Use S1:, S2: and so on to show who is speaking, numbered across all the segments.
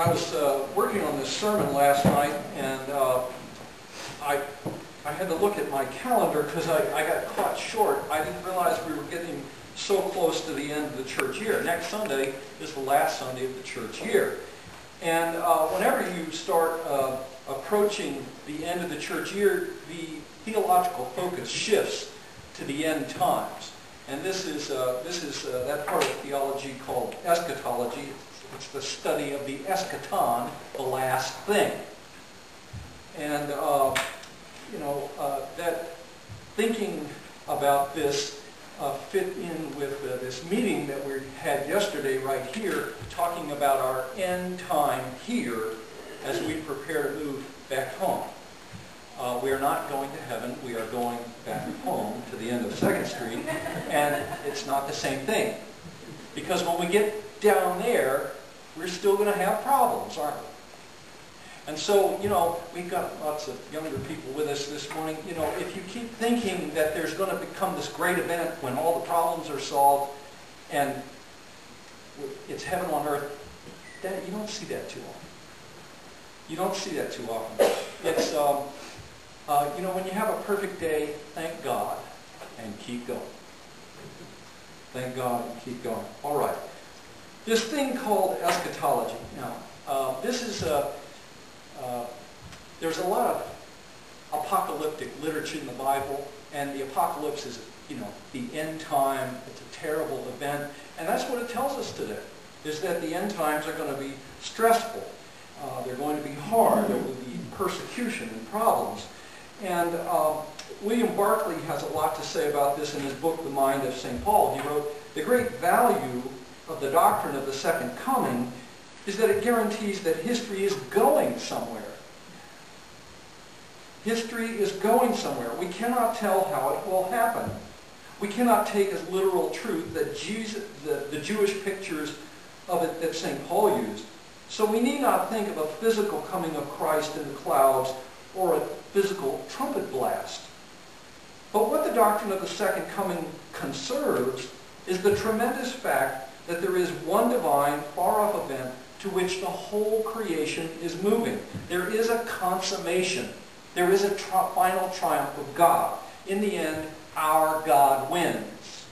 S1: I was working on this sermon last night, and I had to look at my calendar because I got caught short. I didn't realize we were getting so close to the end of the church year. Next Sunday is the last Sunday of the church year. And whenever you start approaching the end of the church year, the theological focus shifts to the end times. And this is that part of theology called eschatology. It's the study of the eschaton, the last thing. And, that thinking about this fit in with this meeting that we had yesterday right here, talking about our end time here as we prepare to move back home. We are not going to heaven. We are going back home to the end of 2nd Street. And it's not the same thing. Because when we get down there, we're still going to have problems, aren't we? And so, we've got lots of younger people with us this morning. If you keep thinking that there's going to become this great event when all the problems are solved and it's heaven on earth, you don't see that too often. You don't see that too often. It's, when you have a perfect day, thank God and keep going. Thank God and keep going. All right. This thing called eschatology. Now, this is there's a lot of apocalyptic literature in the Bible, and the apocalypse is, the end time. It's a terrible event, and that's what it tells us today, is that the end times are going to be stressful. They're going to be hard. There will be persecution and problems. And William Barclay has a lot to say about this in his book, The Mind of St. Paul. He wrote, "The great value of the doctrine of the second coming is that it guarantees that history is going somewhere. History is going somewhere. We cannot tell how it will happen. We cannot take as literal truth that the Jewish pictures of it that St. Paul used. So we need not think of a physical coming of Christ in the clouds or a physical trumpet blast. But what the doctrine of the second coming conserves is the tremendous fact that there is one divine, far-off event to which the whole creation is moving. There is a consummation. There is a final triumph of God. In the end, our God wins."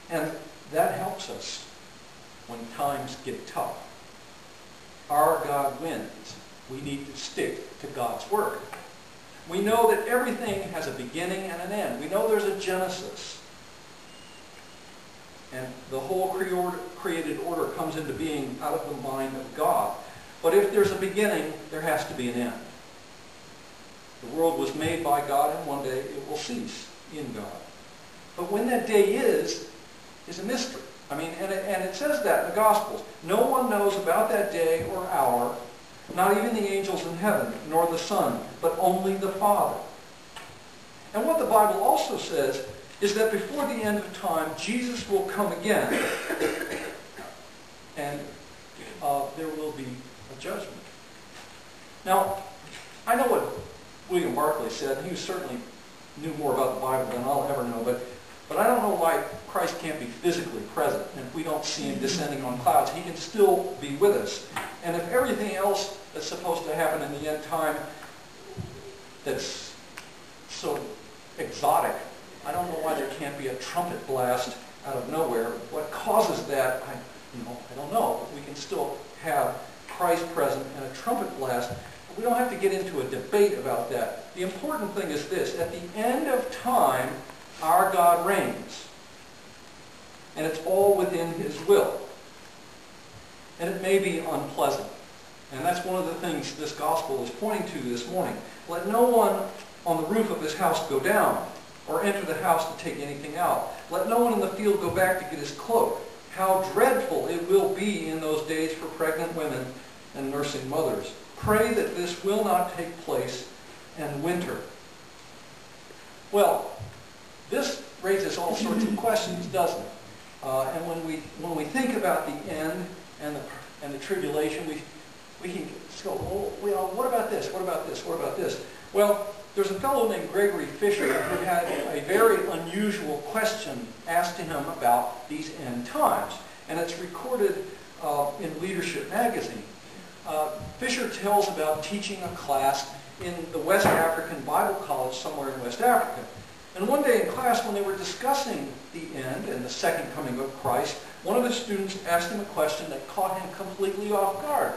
S1: And that helps us when times get tough. Our God wins. We need to stick to God's Word. We know that everything has a beginning and an end. We know there's a Genesis. And the whole created order comes into being out of the mind of God. But if there's a beginning, there has to be an end. The world was made by God, and one day it will cease in God. But when that day is a mystery. And it says that in the Gospels. No one knows about that day or hour, not even the angels in heaven, nor the Son, but only the Father. And what the Bible also says is that before the end of time, Jesus will come again, and there will be a judgment. Now, I know what William Barclay said, and he certainly knew more about the Bible than I'll ever know, but I don't know why Christ can't be physically present, and if we don't see him descending on clouds, he can still be with us. And if everything else that's supposed to happen in the end time that's so exotic, I don't know why there can't be a trumpet blast out of nowhere. What causes that, I don't know. But we can still have Christ present and a trumpet blast. But we don't have to get into a debate about that. The important thing is this. At the end of time, our God reigns. And it's all within his will. And it may be unpleasant. And that's one of the things this gospel is pointing to this morning. Let no one on the roof of his house go down, or enter the house to take anything out. Let no one in the field go back to get his cloak. How dreadful it will be in those days for pregnant women and nursing mothers. Pray that this will not take place in winter. Well, this raises all sorts of questions, doesn't it? And when we think about the end and the tribulation, we can go, well, what about this? What about this? What about this? Well, there's a fellow named Gregory Fisher who had a very unusual question asked to him about these end times. and it's recorded in Leadership magazine. Fisher tells about teaching a class in the West African Bible College somewhere in West Africa. And one day in class, when they were discussing the end and the second coming of Christ, one of the students asked him a question that caught him completely off guard.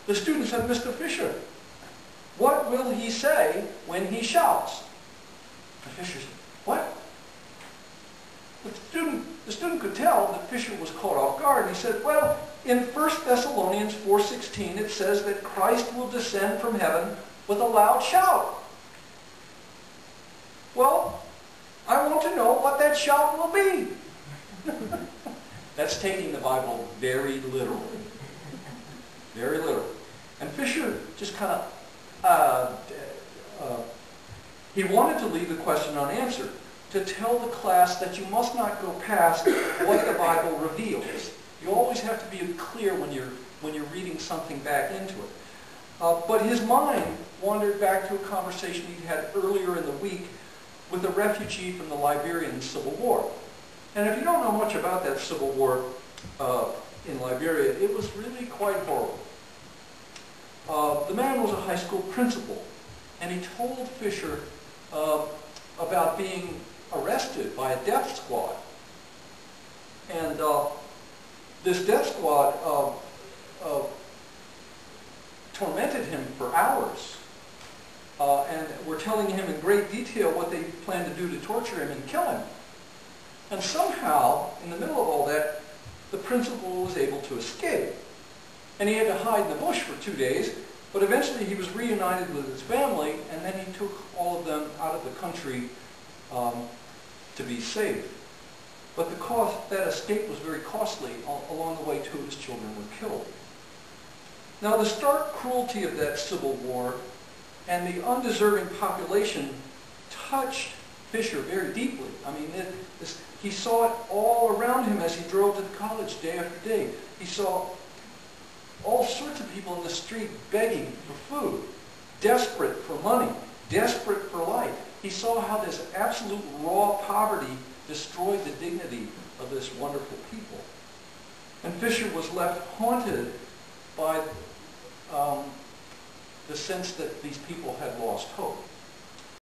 S1: The student said, "Mr. Fisher, what will he say when he shouts?" And Fisher said, "What?" The student could tell that Fisher was caught off guard. He said, "Well, in 1 Thessalonians 4:16, it says that Christ will descend from heaven with a loud shout." "Well, I want to know what that shout will be." That's taking the Bible very literally. Very literally. And Fisher just kind of, he wanted to leave the question unanswered, to tell the class that you must not go past what the Bible reveals. You always have to be clear when you're reading something back into it. But his mind wandered back to a conversation he'd had earlier in the week with a refugee from the Liberian Civil War. And if you don't know much about that Civil War in Liberia, it was really quite horrible. The man was a high school principal, and he told Fisher about being arrested by a death squad. And this death squad tormented him for hours, and were telling him in great detail what they planned to do to torture him and kill him. And somehow, in the middle of all that, the principal was able to escape. And he had to hide in the bush for 2 days, but eventually he was reunited with his family, and then he took all of them out of the country to be safe. But that escape was very costly. Along the way, 2 of his children were killed. Now, the stark cruelty of that Civil War and the undeserving population touched Fisher very deeply. I mean, he saw it all around him as he drove to the college day after day. He saw all sorts of people in the street begging for food, desperate for money, desperate for life. He saw how this absolute raw poverty destroyed the dignity of this wonderful people. And Fisher was left haunted by the sense that these people had lost hope.